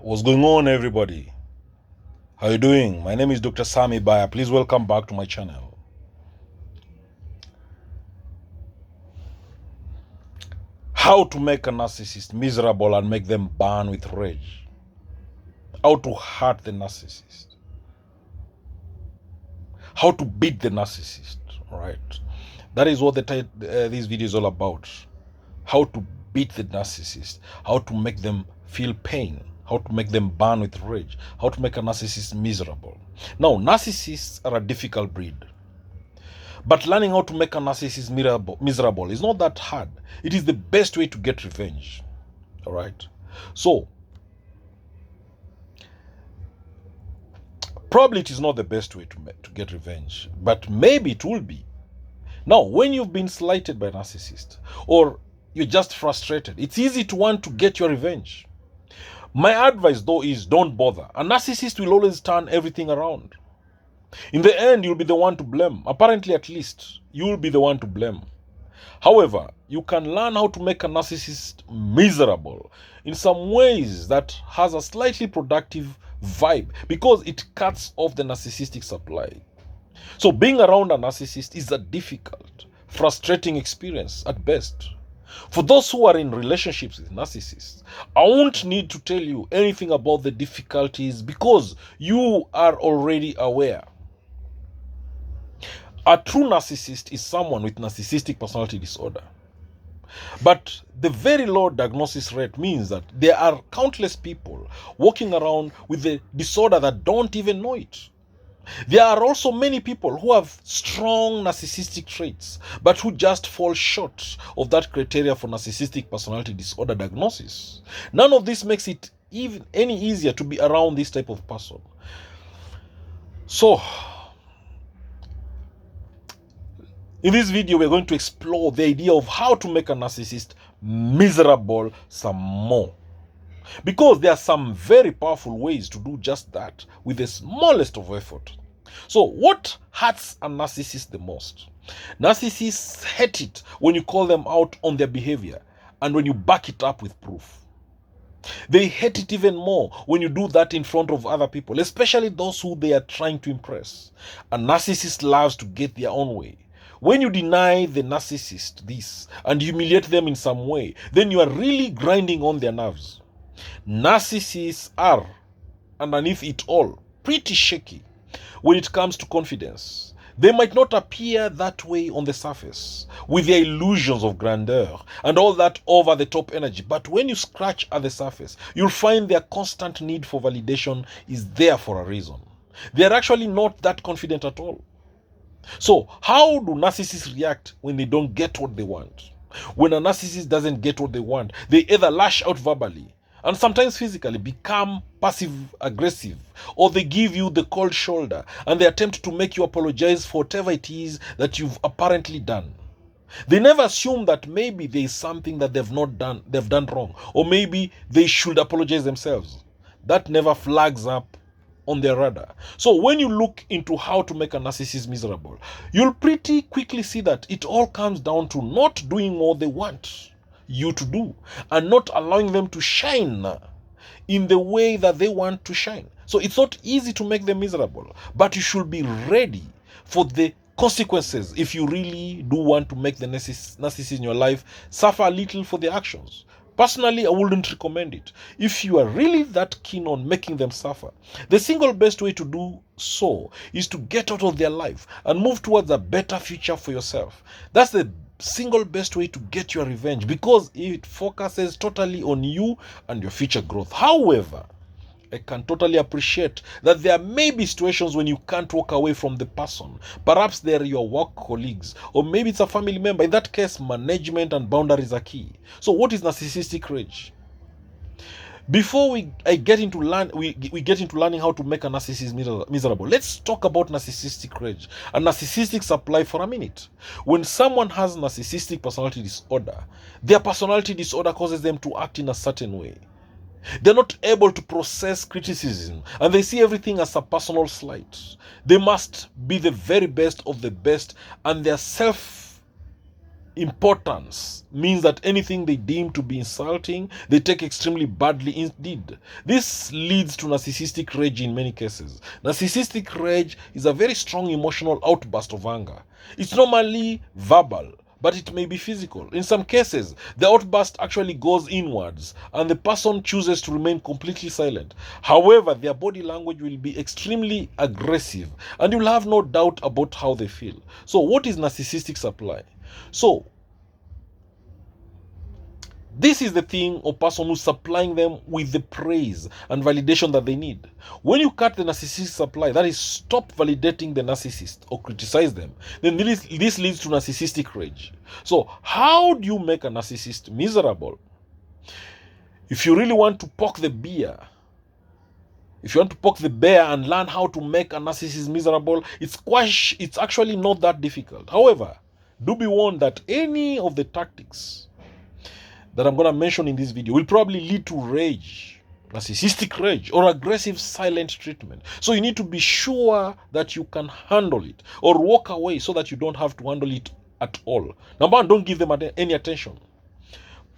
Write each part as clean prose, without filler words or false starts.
What's going on, everybody? How you doing? My name is Dr. Sammybaya. Please welcome back to my channel. How to make a narcissist miserable and make them burn with rage. How to hurt the narcissist. How to beat the narcissist. All right. That is what this video is all about. How to beat the narcissist. How to make them feel pain. How to make them burn with rage. How to make a narcissist miserable. Now, narcissists are a difficult breed. But learning how to make a narcissist miserable is not that hard. It is the best way to get revenge. All right. So, probably it is not the best way to get revenge, but maybe it will be. Now, when you've been slighted by a narcissist or you're just frustrated, it's easy to want to get your revenge. My advice, though, is don't bother. A narcissist will always turn everything around. In the end, you'll be the one to blame. Apparently, at least, you'll be the one to blame. However, you can learn how to make a narcissist miserable in some ways that has a slightly productive vibe because it cuts off the narcissistic supply. So being around a narcissist is a difficult, frustrating experience at best. For those who are in relationships with narcissists, I won't need to tell you anything about the difficulties because you are already aware. A true narcissist is someone with narcissistic personality disorder. But the very low diagnosis rate means that there are countless people walking around with the disorder that don't even know it. There are also many people who have strong narcissistic traits, but who just fall short of that criteria for narcissistic personality disorder diagnosis. None of this makes it even any easier to be around this type of person. So, in this video, we're going to explore the idea of how to make a narcissist miserable some more. Because there are some very powerful ways to do just that with the smallest of effort. So, what hurts a narcissist the most? Narcissists hate it when you call them out on their behavior and when you back it up with proof. They hate it even more when you do that in front of other people, especially those who they are trying to impress. A narcissist loves to get their own way. When you deny the narcissist this and humiliate them in some way, then you are really grinding on their nerves. Narcissists are, underneath it all, pretty shaky when it comes to confidence. They might not appear that way on the surface, with their illusions of grandeur and all that over-the-top energy, but when you scratch at the surface, you'll find their constant need for validation is there for a reason. They are actually not that confident at all. So, how do narcissists react when they don't get what they want? When a narcissist doesn't get what they want, they either lash out verbally and sometimes physically, become passive-aggressive, or they give you the cold shoulder and they attempt to make you apologize for whatever it is that you've apparently done. They never assume that maybe there is something that they've done wrong, or maybe they should apologize themselves. That never flags up on their radar. So when you look into how to make a narcissist miserable, you'll pretty quickly see that it all comes down to not doing what they want you to do and not allowing them to shine in the way that they want to shine. So it's not easy to make them miserable, but you should be ready for the consequences if you really do want to make the narcissist in your life suffer a little for their actions. Personally, I wouldn't recommend it. If you are really that keen on making them suffer, the single best way to do so is to get out of their life and move towards a better future for yourself. That's the single best way to get your revenge because it focuses totally on you and your future growth. However, I can totally appreciate that there may be situations when you can't walk away from the person. Perhaps they're your work colleagues, or maybe it's a family member. In that case, management and boundaries are key. So what is narcissistic rage? Before we get into learning how to make a narcissist miserable, let's talk about narcissistic rage and narcissistic supply for a minute. When someone has narcissistic personality disorder, their personality disorder causes them to act in a certain way. They're not able to process criticism and they see everything as a personal slight. They must be the very best of the best and their self importance means that anything they deem to be insulting, they take extremely badly indeed. This leads to narcissistic rage in many cases. Narcissistic rage is a very strong emotional outburst of anger. It's normally verbal, but it may be physical. In some cases, the outburst actually goes inwards and the person chooses to remain completely silent. However, their body language will be extremely aggressive and you'll have no doubt about how they feel. So, what is narcissistic supply? So, this is the thing or person who's supplying them with the praise and validation that they need. When you cut the narcissistic supply, that is, stop validating the narcissist or criticize them, then this leads to narcissistic rage. So, how do you make a narcissist miserable? If you really want to poke the bear, if you want to poke the bear and learn how to make a narcissist miserable, it's actually not that difficult. However, do be warned that any of the tactics that I'm going to mention in this video will probably lead to rage, narcissistic rage, or aggressive silent treatment. So you need to be sure that you can handle it or walk away so that you don't have to handle it at all. Number one, don't give them any attention.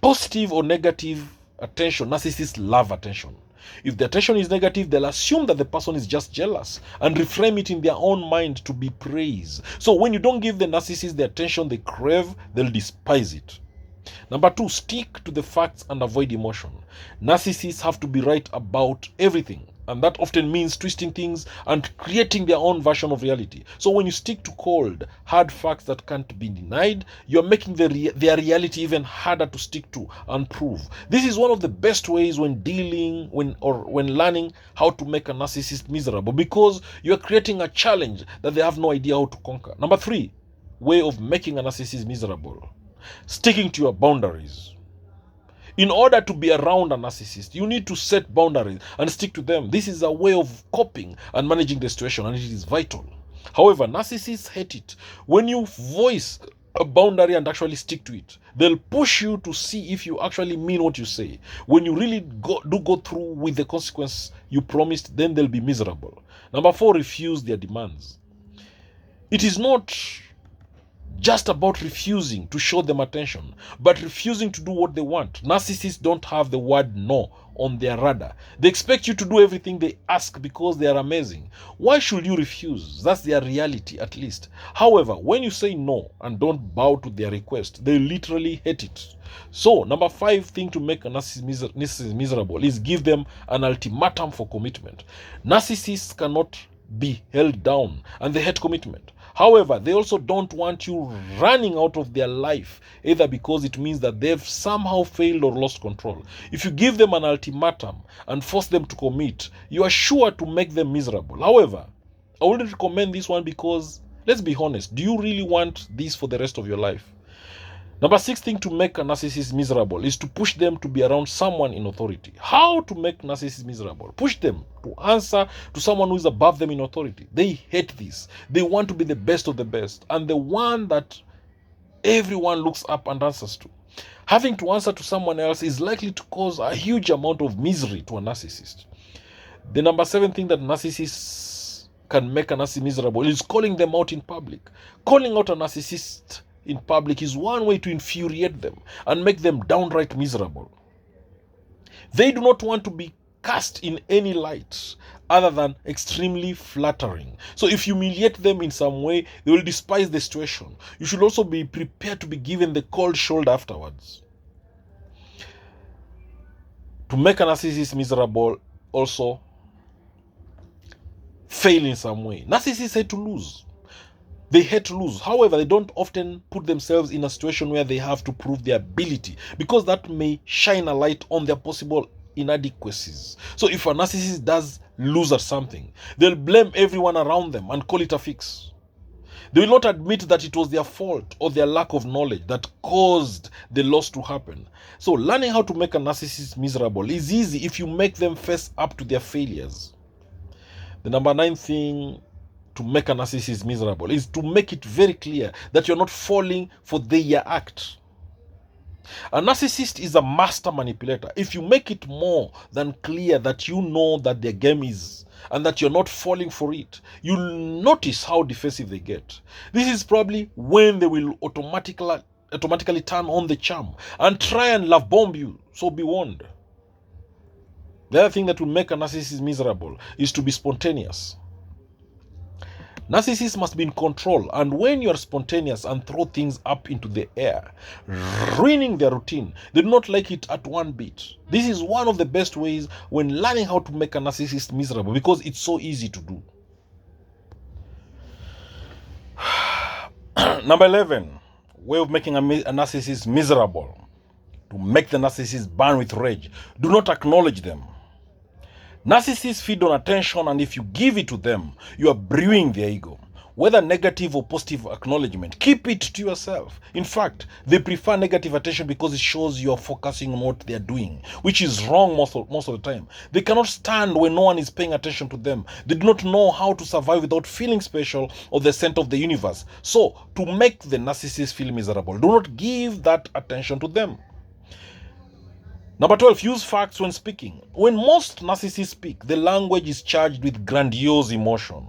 Positive or negative attention, narcissists love attention. If the attention is negative, they'll assume that the person is just jealous and reframe it in their own mind to be praise. So when you don't give the narcissist the attention they crave, they'll despise it. Number two, stick to the facts and avoid emotion. Narcissists have to be right about everything, and that often means twisting things and creating their own version of reality. So when you stick to cold, hard facts that can't be denied, you're making their reality even harder to stick to and prove. This is one of the best ways when learning how to make a narcissist miserable, because you're creating a challenge that they have no idea how to conquer. Number three, way of making a narcissist miserable: sticking to your boundaries. In order to be around a narcissist, you need to set boundaries and stick to them. This is a way of coping and managing the situation, and it is vital. However, narcissists hate it when you voice a boundary and actually stick to it. They'll push you to see if you actually mean what you say. When you really go through with the consequence you promised, then they'll be miserable. Number four, refuse their demands. It is not just about refusing to show them attention, but refusing to do what they want. Narcissists don't have the word no on their radar. They expect you to do everything they ask because they are amazing. Why should you refuse? That's their reality, at least. However, when you say no and don't bow to their request, they literally hate it. So, number five thing to make a narcissist miserable is give them an ultimatum for commitment. Narcissists cannot be held down, and they hate commitment. However, they also don't want you running out of their life, either because it means that they've somehow failed or lost control. If you give them an ultimatum and force them to commit, you are sure to make them miserable. However, I wouldn't recommend this one because, let's be honest, do you really want this for the rest of your life? Number six thing to make a narcissist miserable is to push them to be around someone in authority. How to make narcissists miserable? Push them to answer to someone who is above them in authority. They hate this. They want to be the best of the best and the one that everyone looks up and answers to. Having to answer to someone else is likely to cause a huge amount of misery to a narcissist. The number seven thing that narcissists can make a narcissist miserable is calling them out in public. Calling out a narcissist in public is one way to infuriate them and make them downright miserable. They do not want to be cast in any light other than extremely flattering. So if you humiliate them in some way, they will despise the situation. You should also be prepared to be given the cold shoulder afterwards. To make a narcissist miserable, also fail in some way. Narcissists hate to lose. They hate to lose. However, they don't often put themselves in a situation where they have to prove their ability, because that may shine a light on their possible inadequacies. So if a narcissist does lose at something, they'll blame everyone around them and call it a fix. They will not admit that it was their fault or their lack of knowledge that caused the loss to happen. So learning how to make a narcissist miserable is easy if you make them face up to their failures. The number nine thing to make a narcissist miserable is to make it very clear that you're not falling for their act. A narcissist is a master manipulator. If you make it more than clear that you know that their game is and that you're not falling for it, you'll notice how defensive they get. This is probably when they will automatically automatically turn on the charm and try and love bomb you. So be warned. The other thing that will make a narcissist miserable is to be spontaneous. Narcissists must be in control, and when you are spontaneous and throw things up into the air, ruining their routine, they do not like it at one bit. This is one of the best ways when learning how to make a narcissist miserable, because it's so easy to do. Number 11, way of making a narcissist miserable. To make the narcissist burn with rage, do not acknowledge them. Narcissists feed on attention, and if you give it to them, you are brewing their ego. Whether negative or positive acknowledgement, keep it to yourself. In fact, they prefer negative attention because it shows you are focusing on what they are doing, which is wrong most of the time. They cannot stand when no one is paying attention to them. They do not know how to survive without feeling special or the center of the universe. So, to make the narcissist feel miserable, do not give that attention to them. Number 12, use facts when speaking. When most narcissists speak, the language is charged with grandiose emotion.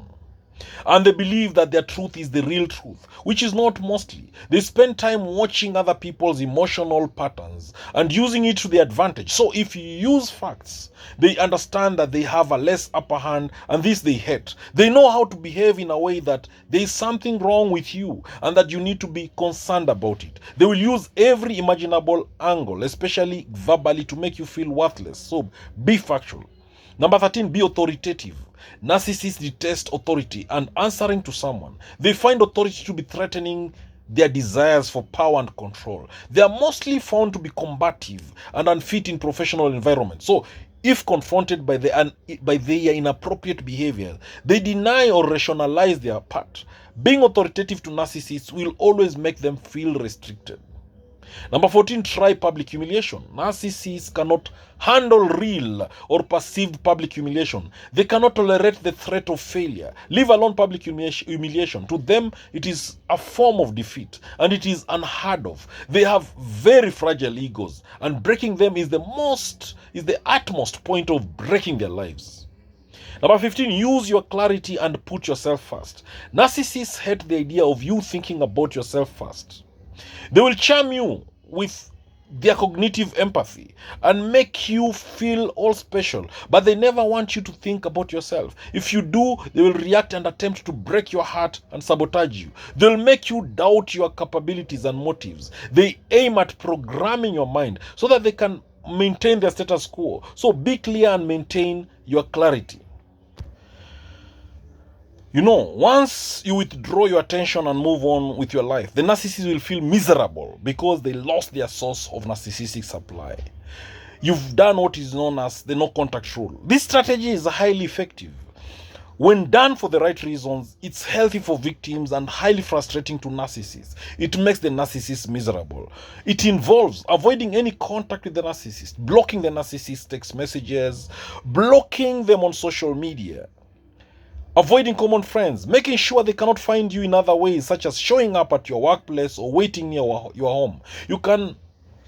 And they believe that their truth is the real truth, which is not mostly. They spend time watching other people's emotional patterns and using it to their advantage. So if you use facts, they understand that they have a less upper hand, and this they hate. They know how to behave in a way that there is something wrong with you and that you need to be concerned about it. They will use every imaginable angle, especially verbally, to make you feel worthless. So be factual. Number 13, be authoritative. Narcissists detest authority and answering to someone. They find authority to be threatening their desires for power and control. They are mostly found to be combative and unfit in professional environments. So, if confronted by their inappropriate behavior, they deny or rationalize their part. Being authoritative to narcissists will always make them feel restricted. Number 14, try public humiliation. Narcissists cannot handle real or perceived public humiliation. They cannot tolerate the threat of failure, leave alone public humiliation. To them, it is a form of defeat, and it is unheard of. They have very fragile egos, and breaking them is the utmost point of breaking their lives. Number 15, use your clarity and put yourself first. Narcissists hate the idea of you thinking about yourself first. They will charm you with their cognitive empathy and make you feel all special, but they never want you to think about yourself. If you do, they will react and attempt to break your heart and sabotage you. They'll make you doubt your capabilities and motives. They aim at programming your mind so that they can maintain their status quo. So be clear and maintain your clarity. You know, once you withdraw your attention and move on with your life, the narcissist will feel miserable because they lost their source of narcissistic supply. You've done what is known as the no contact rule. This strategy is highly effective. When done for the right reasons, it's healthy for victims and highly frustrating to narcissists. It makes the narcissist miserable. It involves avoiding any contact with the narcissist, blocking the narcissist text messages, blocking them on social media, avoiding common friends, making sure they cannot find you in other ways, such as showing up at your workplace or waiting near your home. You can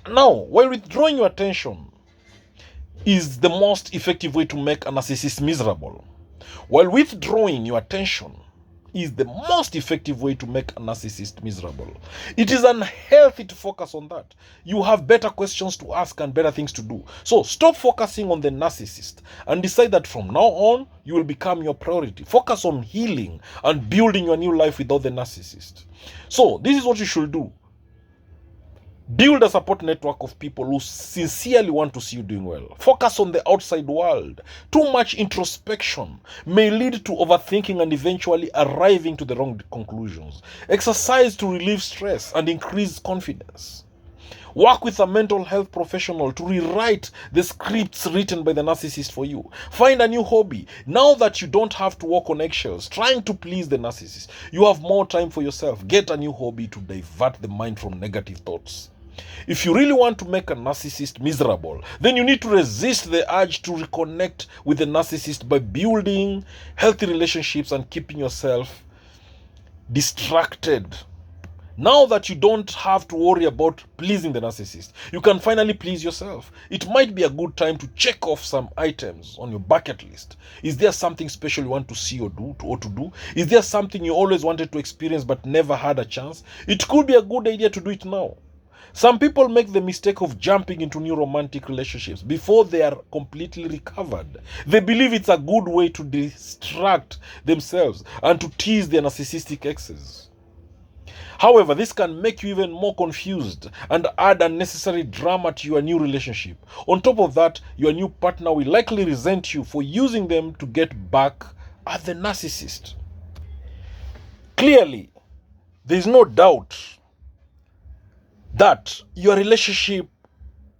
now, while withdrawing your attention is the most effective way to make a narcissist miserable. While withdrawing your attention is the most effective way to make a narcissist miserable. It is unhealthy to focus on that. You have better questions to ask and better things to do. So stop focusing on the narcissist and decide that from now on, you will become your priority. Focus on healing and building your new life without the narcissist. So this is what you should do. Build a support network of people who sincerely want to see you doing well. Focus on the outside world. Too much introspection may lead to overthinking and eventually arriving to the wrong conclusions. Exercise to relieve stress and increase confidence. Work with a mental health professional to rewrite the scripts written by the narcissist for you. Find a new hobby. Now that you don't have to walk on eggshells trying to please the narcissist, you have more time for yourself. Get a new hobby to divert the mind from negative thoughts. If you really want to make a narcissist miserable, then you need to resist the urge to reconnect with the narcissist by building healthy relationships and keeping yourself distracted. Now that you don't have to worry about pleasing the narcissist, you can finally please yourself. It might be a good time to check off some items on your bucket list. Is there something special you want to see or to do? Is there something you always wanted to experience but never had a chance? It could be a good idea to do it now. Some people make the mistake of jumping into new romantic relationships before they are completely recovered. They believe it's a good way to distract themselves and to tease their narcissistic exes. However, this can make you even more confused and add unnecessary drama to your new relationship. On top of that, your new partner will likely resent you for using them to get back at the narcissist. Clearly, there is no doubt that your relationship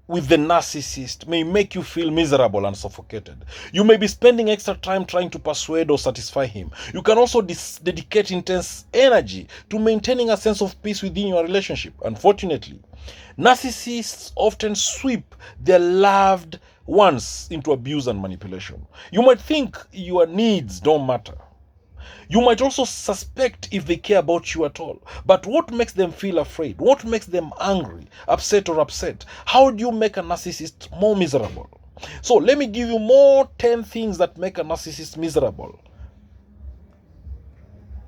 with the narcissist may make you feel miserable and suffocated. You may be spending extra time trying to persuade or satisfy him. You can also dedicate intense energy to maintaining a sense of peace within your relationship. Unfortunately, narcissists often sweep their loved ones into abuse and manipulation. You might think your needs don't matter. You might also suspect if they care about you at all. But what makes them feel afraid? What makes them angry, upset, or upset? How do you make a narcissist more miserable? So let me give you more 10 things that make a narcissist miserable.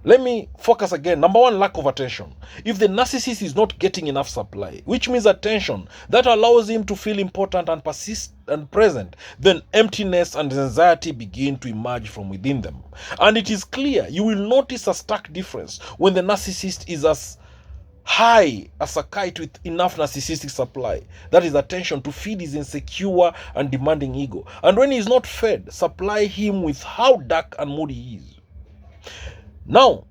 Let me focus again. Number one, lack of attention. If the narcissist is not getting enough supply, which means attention that allows him to feel important and persist and present, then emptiness and anxiety begin to emerge from within them. And it is clear, you will notice a stark difference when the narcissist is as high as a kite with enough narcissistic supply, that is attention, to feed his insecure and demanding ego. And when he is not fed, supply him with how dark and moody he is. Now,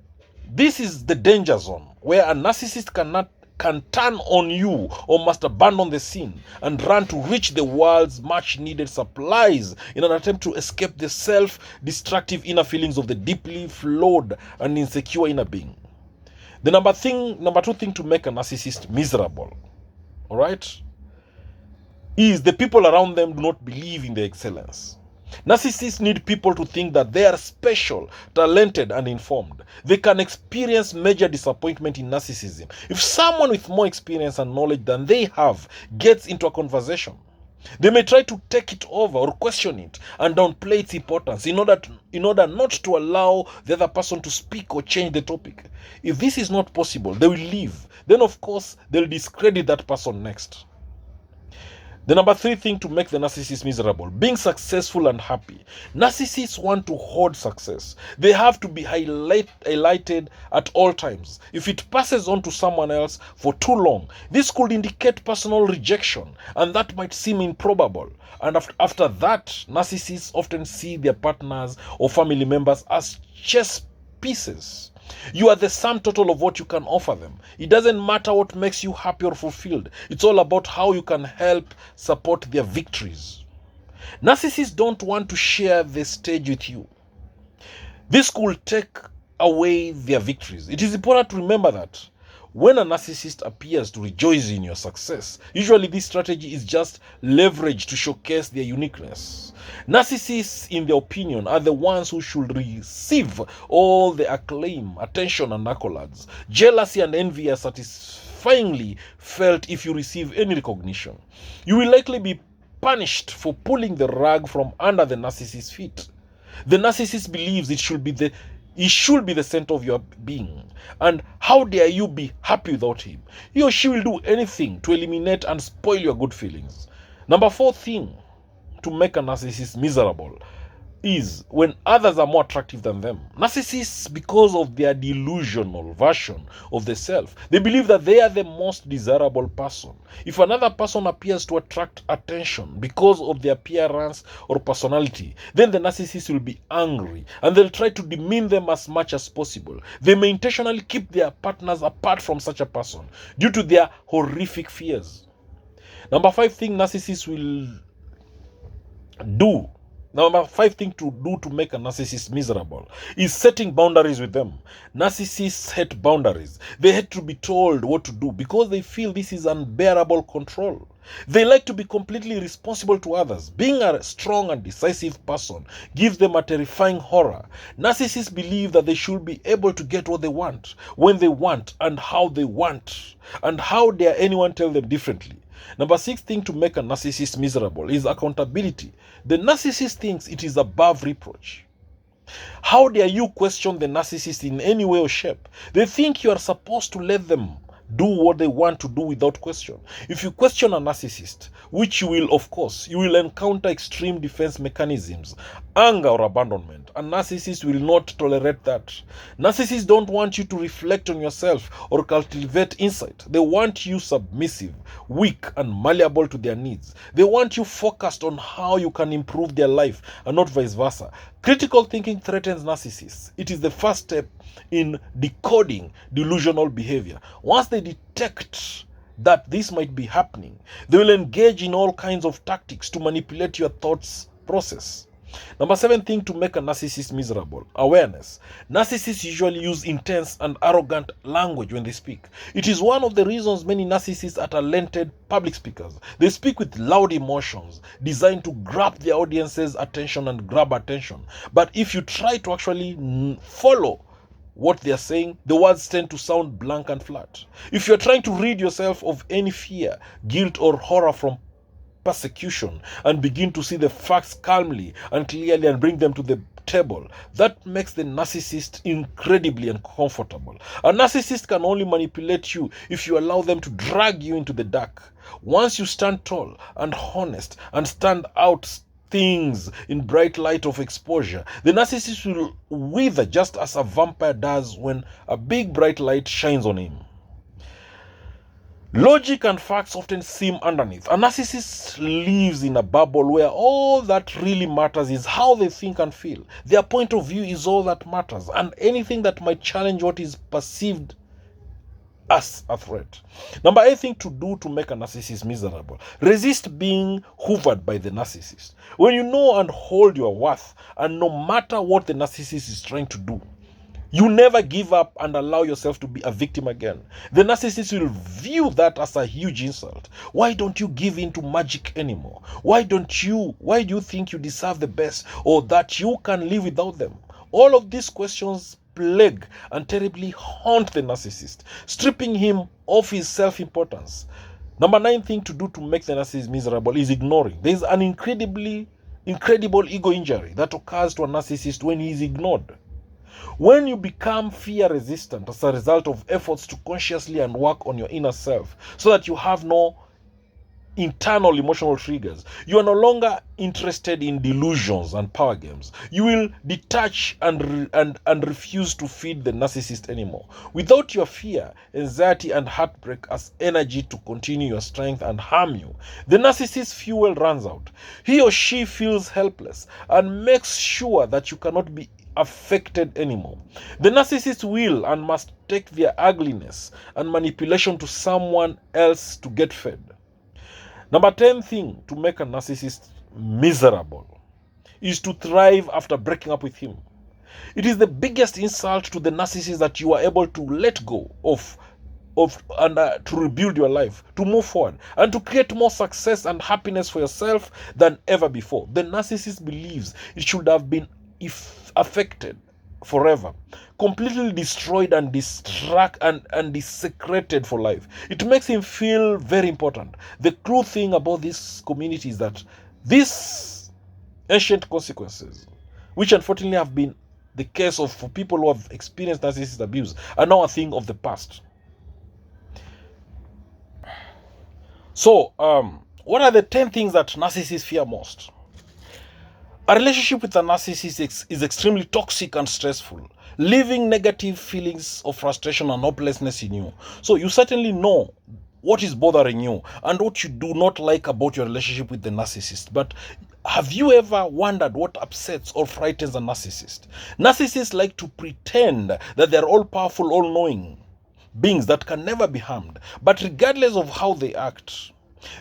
this is the danger zone where a narcissist can turn on you or must abandon the scene and run to reach the world's much needed supplies in an attempt to escape the self-destructive inner feelings of the deeply flawed and insecure inner being. The number two thing to make a narcissist miserable, all right, is the people around them do not believe in their excellence. Narcissists need people to think that they are special, talented, and informed. They can experience major disappointment in narcissism if someone with more experience and knowledge than they have gets into a conversation. They may try to take it over or question it and downplay its importance in order not to allow the other person to speak or change the topic. If this is not possible, they will leave. Then, of course, they'll discredit that person next. The number three thing to make the narcissist miserable, being successful and happy. Narcissists want to hoard success. They have to be highlighted at all times. If it passes on to someone else for too long, this could indicate personal rejection, and that might seem improbable. And after that, narcissists often see their partners or family members as chess pieces. You are the sum total of what you can offer them. It doesn't matter what makes you happy or fulfilled. It's all about how you can help support their victories. Narcissists don't want to share the stage with you. This could take away their victories. It is important to remember that when a narcissist appears to rejoice in your success, usually this strategy is just leverage to showcase their uniqueness. Narcissists, in their opinion, are the ones who should receive all the acclaim, attention, and accolades. Jealousy and envy are satisfyingly felt if you receive any recognition. You will likely be punished for pulling the rug from under the narcissist's feet. The narcissist believes it should be the center of your being. And how dare you be happy without him? He or she will do anything to eliminate and spoil your good feelings. Number four thing to make a narcissist miserable is when others are more attractive than them. Narcissists, because of their delusional version of the self, they believe that they are the most desirable person. If another person appears to attract attention because of their appearance or personality, then the narcissist will be angry and they'll try to demean them as much as possible. They may intentionally keep their partners apart from such a person due to their horrific fears. Number five thing narcissists will do. Number five thing to do to make a narcissist miserable is setting boundaries with them. Narcissists hate boundaries. They hate to be told what to do because they feel this is unbearable control. They like to be completely responsible to others. Being a strong and decisive person gives them a terrifying horror. Narcissists believe that they should be able to get what they want, when they want, and how they want. And how dare anyone tell them differently? Number six thing to make a narcissist miserable is accountability. The narcissist thinks it is above reproach. How dare you question the narcissist in any way or shape? They think you are supposed to let them do what they want to do without question. If you question a narcissist, which you will, of course, you will encounter extreme defense mechanisms, anger or abandonment. A narcissist will not tolerate that. Narcissists don't want you to reflect on yourself or cultivate insight. They want you submissive, weak, and malleable to their needs. They want you focused on how you can improve their life and not vice versa. Critical thinking threatens narcissists. It is the first step in decoding delusional behavior. Once they detect that this might be happening, they will engage in all kinds of tactics to manipulate your thoughts process. Number 7 thing to make a narcissist miserable: awareness. Narcissists usually use intense and arrogant language when they speak. It is one of the reasons many narcissists are talented public speakers. They speak with loud emotions designed to grab their audience's attention and grab attention. But if you try to actually follow what they are saying, the words tend to sound blank and flat. If you're trying to rid yourself of any fear, guilt, or horror from persecution and begin to see the facts calmly and clearly and bring them to the table, that makes the narcissist incredibly uncomfortable. A narcissist can only manipulate you if you allow them to drag you into the dark. Once you stand tall and honest and stand out things in bright light of exposure, the narcissist will wither just as a vampire does when a big bright light shines on him. Logic and facts often seem underneath. A narcissist lives in a bubble where all that really matters is how they think and feel. Their point of view is all that matters, and anything that might challenge what is perceived as a threat. Number 8 thing to do to make a narcissist miserable: resist being hoovered by the narcissist. When you know and hold your worth, and no matter what the narcissist is trying to do, you never give up and allow yourself to be a victim again. The narcissist will view that as a huge insult. Why don't you give in to magic anymore? Why do you think you deserve the best, or that you can live without them? All of these questions plague and terribly haunt the narcissist, stripping him of his self-importance. Number 9 thing to do to make the narcissist miserable is ignoring. There is an incredible ego injury that occurs to a narcissist when he is ignored. When you become fear resistant as a result of efforts to consciously and work on your inner self so that you have no internal emotional triggers, you are no longer interested in delusions and power games. You will detach and refuse to feed the narcissist anymore. Without your fear, anxiety, and heartbreak as energy to continue your strength and harm you, the narcissist's fuel runs out. He or she feels helpless and makes sure that you cannot be affected anymore. The narcissist will and must take their ugliness and manipulation to someone else to get fed. Number 10 thing to make a narcissist miserable is to thrive after breaking up with him. It is the biggest insult to the narcissist that you are able to let go of and to rebuild your life, to move forward, and to create more success and happiness for yourself than ever before. The narcissist believes it should have been affected forever, completely destroyed and desecrated for life. It makes him feel very important. The cruel thing about this community is that these ancient consequences, which unfortunately have been the case for people who have experienced narcissist abuse, are now a thing of the past. So, what are the 10 things that narcissists fear most? A relationship with a narcissist is extremely toxic and stressful, leaving negative feelings of frustration and hopelessness in you. So you certainly know what is bothering you and what you do not like about your relationship with the narcissist. But have you ever wondered what upsets or frightens a narcissist? Narcissists like to pretend that they're all-powerful, all-knowing beings that can never be harmed. But regardless of how they act,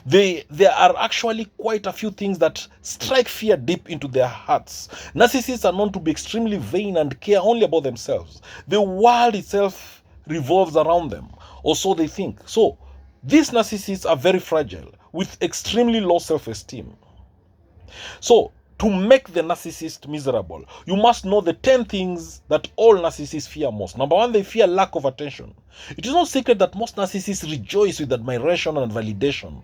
there are actually quite a few things that strike fear deep into their hearts. Narcissists are known to be extremely vain and care only about themselves. The world itself revolves around them, or so they think. So, these narcissists are very fragile, with extremely low self-esteem. So, to make the narcissist miserable, you must know the 10 things that all narcissists fear most. Number 1, they fear lack of attention. It is no secret that most narcissists rejoice with admiration and validation.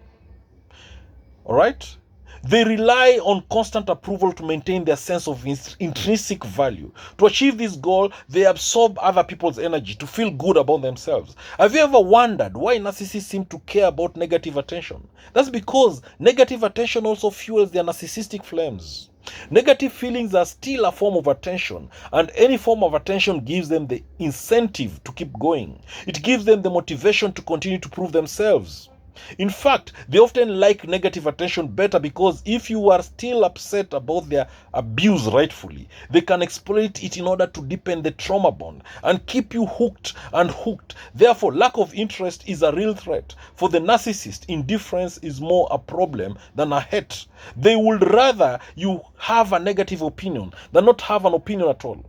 Alright? They rely on constant approval to maintain their sense of intrinsic value. To achieve this goal, they absorb other people's energy to feel good about themselves. Have you ever wondered why narcissists seem to care about negative attention? That's because negative attention also fuels their narcissistic flames. Negative feelings are still a form of attention, and any form of attention gives them the incentive to keep going. It gives them the motivation to continue to prove themselves. In fact, they often like negative attention better because if you are still upset about their abuse rightfully, they can exploit it in order to deepen the trauma bond and keep you hooked and hooked. Therefore, lack of interest is a real threat. For the narcissist, indifference is more a problem than a hate. They would rather you have a negative opinion than not have an opinion at all.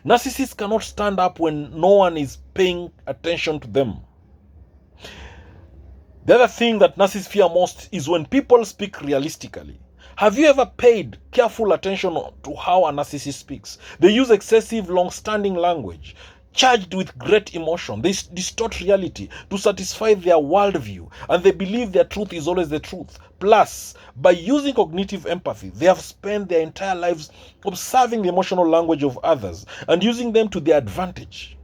Narcissists cannot stand up when no one is paying attention to them. The other thing that narcissists fear most is when people speak realistically. Have you ever paid careful attention to how a narcissist speaks? They use excessive, long-standing language, charged with great emotion. They distort reality to satisfy their worldview, and they believe their truth is always the truth. Plus, by using cognitive empathy, they have spent their entire lives observing the emotional language of others and using them to their advantage.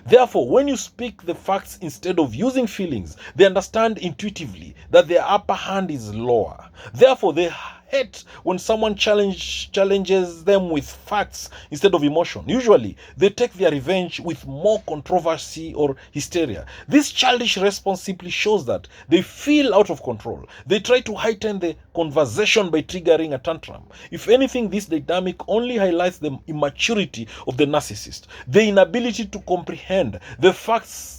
Therefore, when you speak the facts instead of using feelings, they understand intuitively that their upper hand is lower. Therefore, they hate when someone challenges them with facts instead of emotion. Usually, they take their revenge with more controversy or hysteria. This childish response simply shows that they feel out of control. They try to heighten the conversation by triggering a tantrum. If anything, this dynamic only highlights the immaturity of the narcissist. The inability to comprehend the facts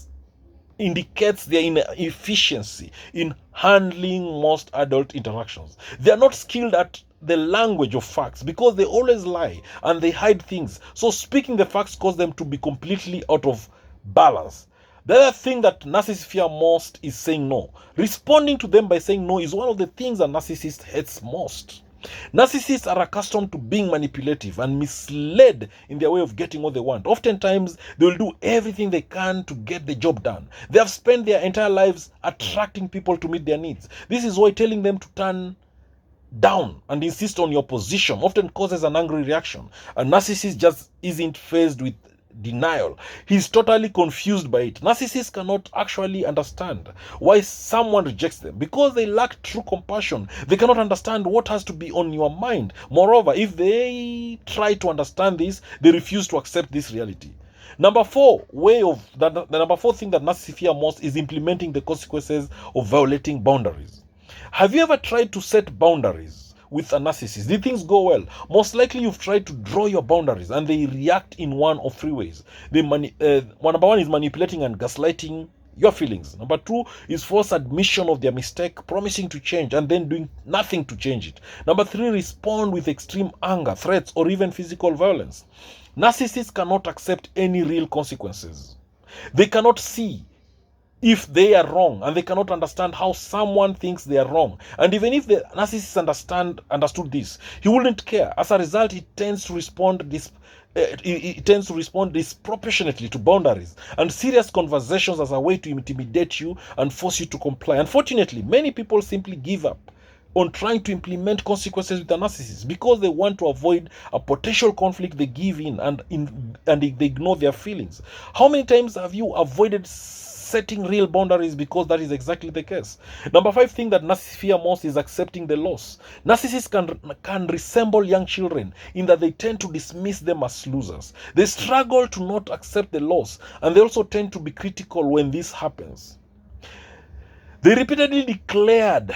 indicates their inefficiency in handling most adult interactions. They are not skilled at the language of facts because they always lie and they hide things. So speaking the facts causes them to be completely out of balance. The other thing that narcissists fear most is saying no. Responding to them by saying no is one of the things a narcissist hates most. Narcissists are accustomed to being manipulative and misled in their way of getting what they want. Oftentimes, they will do everything they can to get the job done. They have spent their entire lives attracting people to meet their needs. This is why telling them to turn down and insist on your position often causes an angry reaction. A narcissist just isn't faced with denial. He's totally confused by it. Narcissists cannot actually understand why someone rejects them because they lack true compassion. They cannot understand what has to be on your mind. Moreover, if they try to understand this, they refuse to accept this reality. The number four thing that narcissists fear most is implementing the consequences of violating boundaries. Have you ever tried to set boundaries with a narcissist? Did things go well? Most likely you've tried to draw your boundaries and they react in one of three ways. Number one is manipulating and gaslighting your feelings. Number two is false admission of their mistake, promising to change and then doing nothing to change it. Number three, respond with extreme anger, threats, or even physical violence. Narcissists cannot accept any real consequences. They cannot see if they are wrong, and they cannot understand how someone thinks they are wrong. And even if the narcissist understood this, he wouldn't care. As a result, he tends to respond disproportionately to boundaries and serious conversations as a way to intimidate you and force you to comply. Unfortunately, many people simply give up on trying to implement consequences with a narcissist because they want to avoid a potential conflict. They give in and they ignore their feelings. How many times have you avoided setting real boundaries because that is exactly the case? Number five thing that narcissists fear most is accepting the loss. Narcissists can resemble young children in that they tend to dismiss them as losers. They struggle to not accept the loss, and they also tend to be critical when this happens. They repeatedly declared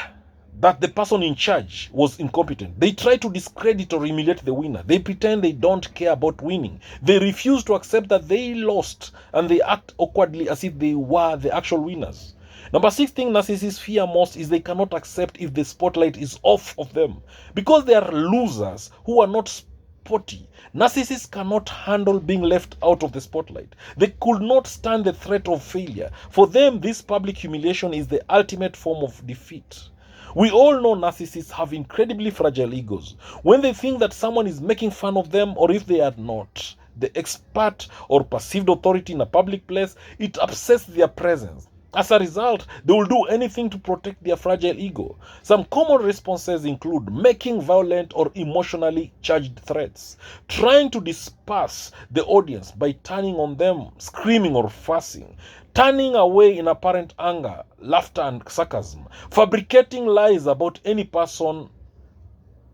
that the person in charge was incompetent. They try to discredit or humiliate the winner. They pretend they don't care about winning. They refuse to accept that they lost, and they act awkwardly as if they were the actual winners. Number six thing narcissists fear most is they cannot accept if the spotlight is off of them. Because they are losers who are not sporty, narcissists cannot handle being left out of the spotlight. They could not stand the threat of failure. For them, this public humiliation is the ultimate form of defeat. We all know narcissists have incredibly fragile egos. When they think that someone is making fun of them, or if they are not the expert or perceived authority in a public place, it upsets their presence As a result, they will do anything to protect their fragile ego. Some common responses include making violent or emotionally charged threats, trying to disperse the audience by turning on them, screaming or fussing, turning away in apparent anger, laughter and sarcasm, fabricating lies about any person,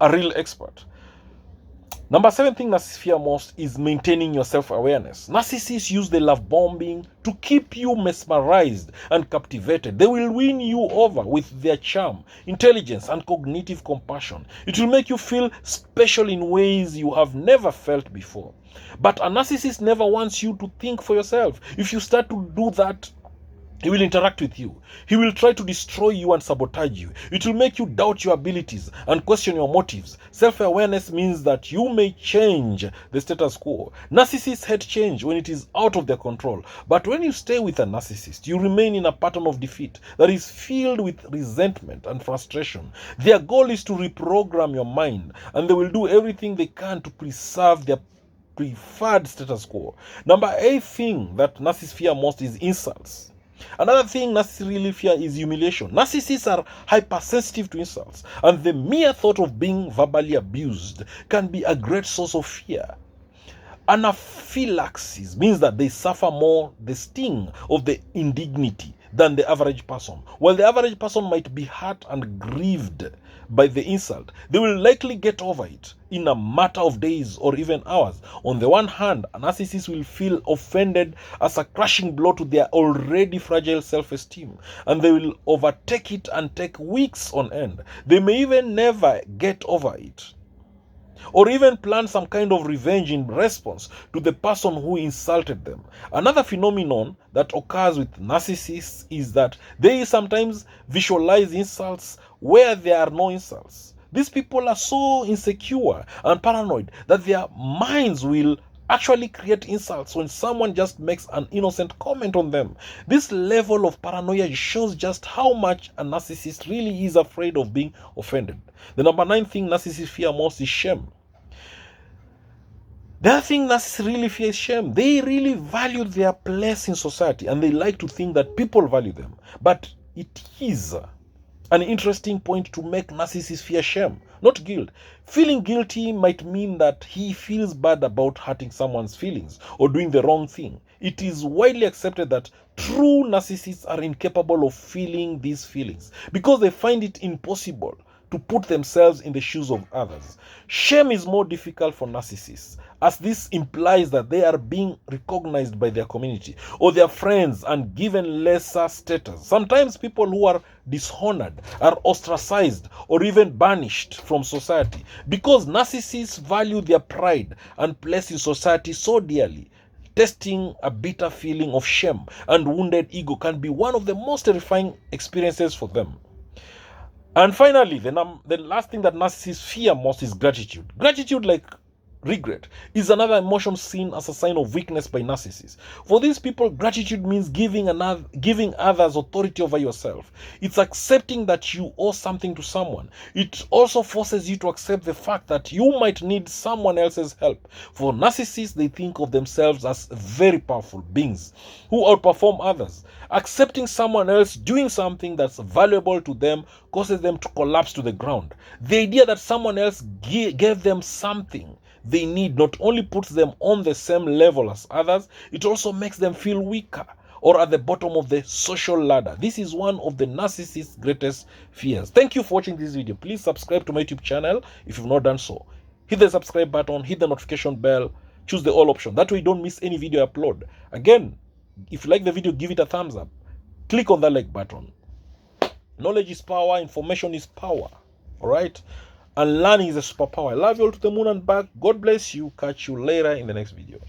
a real expert. Number 7 thing narcissists fear most is maintaining your self-awareness. Narcissists use the love bombing to keep you mesmerized and captivated. They will win you over with their charm, intelligence, and cognitive compassion. It will make you feel special in ways you have never felt before. But a narcissist never wants you to think for yourself. If you start to do that, he will interact with you. He will try to destroy you and sabotage you. It will make you doubt your abilities and question your motives. Self-awareness means that you may change the status quo. Narcissists hate change when it is out of their control. But when you stay with a narcissist, you remain in a pattern of defeat that is filled with resentment and frustration. Their goal is to reprogram your mind, and they will do everything they can to preserve their preferred status quo. Number 8 thing that narcissists fear most is insults. Another thing narcissists really fear is humiliation. Narcissists are hypersensitive to insults, and the mere thought of being verbally abused can be a great source of fear. Anaphylaxis means that they suffer more the sting of the indignity than the average person. While the average person might be hurt and grieved by the insult, they will likely get over it in a matter of days or even hours. On the one hand, a narcissist will feel offended as a crushing blow to their already fragile self-esteem, and they will overtake it and take weeks on end. They may even never get over it, or even plan some kind of revenge in response to the person who insulted them. Another phenomenon that occurs with narcissists is that they sometimes visualize insults where there are no insults. These people are so insecure and paranoid that their minds will actually create insults when someone just makes an innocent comment on them. This level of paranoia shows just how much a narcissist really is afraid of being offended. The number 9 thing narcissists fear most is shame. The other thing narcissists really fear is shame. They really value their place in society, and they like to think that people value them. But it is an interesting point to make narcissists fear shame, not guilt. Feeling guilty might mean that he feels bad about hurting someone's feelings or doing the wrong thing. It is widely accepted that true narcissists are incapable of feeling these feelings because they find it impossible to put themselves in the shoes of others. Shame is more difficult for narcissists, as this implies that they are being recognized by their community or their friends and given lesser status. Sometimes people who are dishonored are ostracized or even banished from society because narcissists value their pride and place in society so dearly. Testing a bitter feeling of shame and wounded ego can be one of the most terrifying experiences for them. And finally, the last thing that narcissists fear most is gratitude. Gratitude, like regret, is another emotion seen as a sign of weakness by narcissists. For these people, gratitude means giving others authority over yourself. It's accepting that you owe something to someone. It also forces you to accept the fact that you might need someone else's help. For narcissists, they think of themselves as very powerful beings who outperform others. Accepting someone else doing something that's valuable to them causes them to collapse to the ground. The idea that someone else gave them something they need not only puts them on the same level as others, it also makes them feel weaker or at the bottom of the social ladder. This is one of the narcissist's greatest fears. Thank you for watching this video. Please subscribe to my YouTube channel if you've not done so. Hit the subscribe button, hit the notification bell, choose the all option. That way you don't miss any video I upload. Again, if you like the video, give it a thumbs up. Click on that like button. Knowledge is power, information is power. Alright? And learning is a superpower. I love you all to the moon and back. God bless you. Catch you later in the next video.